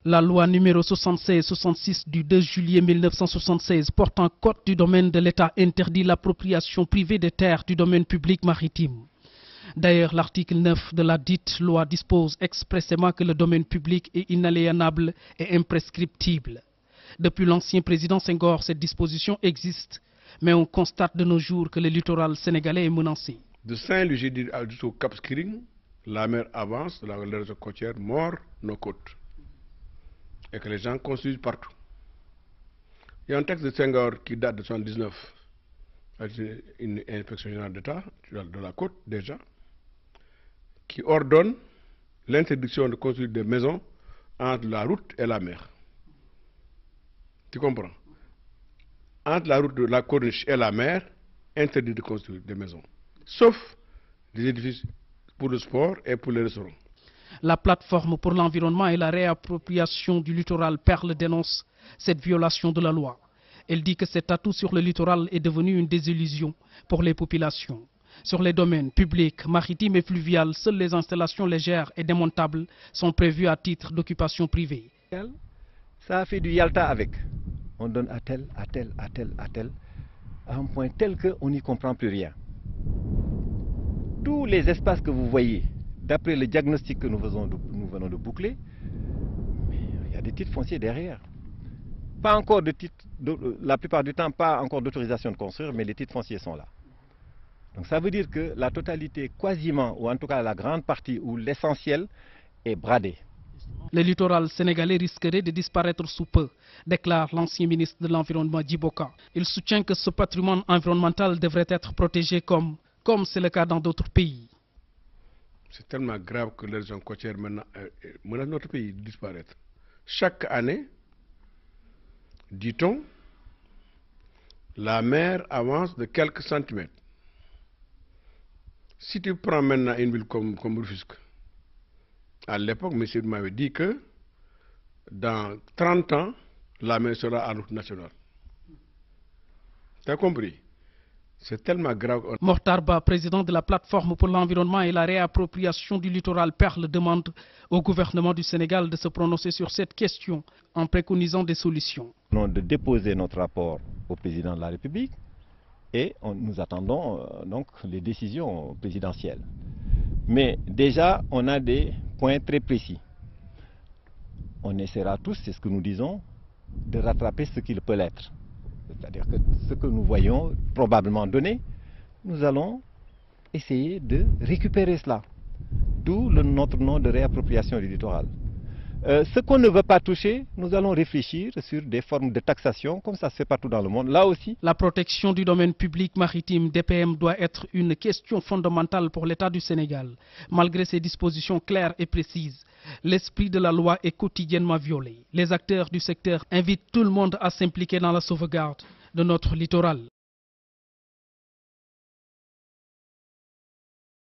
La loi numéro 76-66 du 2 juillet 1976 portant code du domaine de l'État interdit l'appropriation privée des terres du domaine public maritime. D'ailleurs, l'article 9 de la dite loi dispose expressément que le domaine public est inaliénable et imprescriptible. Depuis l'ancien président Senghor, cette disposition existe, mais on constate de nos jours que le littoral sénégalais est menacé. De Saint-Louis jusqu'au Cap Skirring, la mer avance, la région côtière mord nos côtes. Et que les gens construisent partout. Il y a un texte de Senghor qui date de 1979, avec une inspection générale d'État de la côte déjà, qui ordonne l'interdiction de construire des maisons entre la route et la mer. Tu comprends? Entre la route de la corniche et la mer, interdit de construire des maisons, sauf des édifices pour le sport et pour les restaurants. La plateforme pour l'environnement et la réappropriation du littoral Perle dénonce cette violation de la loi. Elle dit que cet atout sur le littoral est devenu une désillusion pour les populations. Sur les domaines publics, maritimes et fluviales, seules les installations légères et démontables sont prévues à titre d'occupation privée. Ça a fait du Yalta avec. On donne à tel, à un point tel qu'on n'y comprend plus rien. Tous les espaces que vous voyez, d'après le diagnostic que nous venons de boucler, il y a des titres fonciers derrière. Pas encore de titres, la plupart du temps, pas encore d'autorisation de construire, mais les titres fonciers sont là. Donc ça veut dire que la totalité, quasiment, ou en tout cas la grande partie, ou l'essentiel, est bradé. Le littoral sénégalais risquerait de disparaître sous peu, déclare l'ancien ministre de l'Environnement Djiboka. Il soutient que ce patrimoine environnemental devrait être protégé comme c'est le cas dans d'autres pays. C'est tellement grave que les régions côtières menacent notre pays de disparaître. Chaque année, dit-on, la mer avance de quelques centimètres. Si tu prends maintenant une ville comme Rufisque, à l'époque, M. m'avait dit que dans 30 ans, la mer sera à route nationale. Tu as compris? C'est tellement grave. Mokhtar Ba, président de la plateforme pour l'environnement et la réappropriation du littoral Perle, demande au gouvernement du Sénégal de se prononcer sur cette question en préconisant des solutions. De déposer notre rapport au président de la République et nous attendons donc les décisions présidentielles. Mais déjà, on a des points très précis. On essaiera tous, c'est ce que nous disons, de rattraper ce qu'il peut l'être. C'est-à-dire que ce que nous voyons probablement donné, nous allons essayer de récupérer cela. D'où notre nom de réappropriation du littoral. Ce qu'on ne veut pas toucher, nous allons réfléchir sur des formes de taxation, comme ça se fait partout dans le monde. Là aussi, la protection du domaine public maritime DPM doit être une question fondamentale pour l'État du Sénégal. Malgré ces dispositions claires et précises, l'esprit de la loi est quotidiennement violé. Les acteurs du secteur invitent tout le monde à s'impliquer dans la sauvegarde de notre littoral.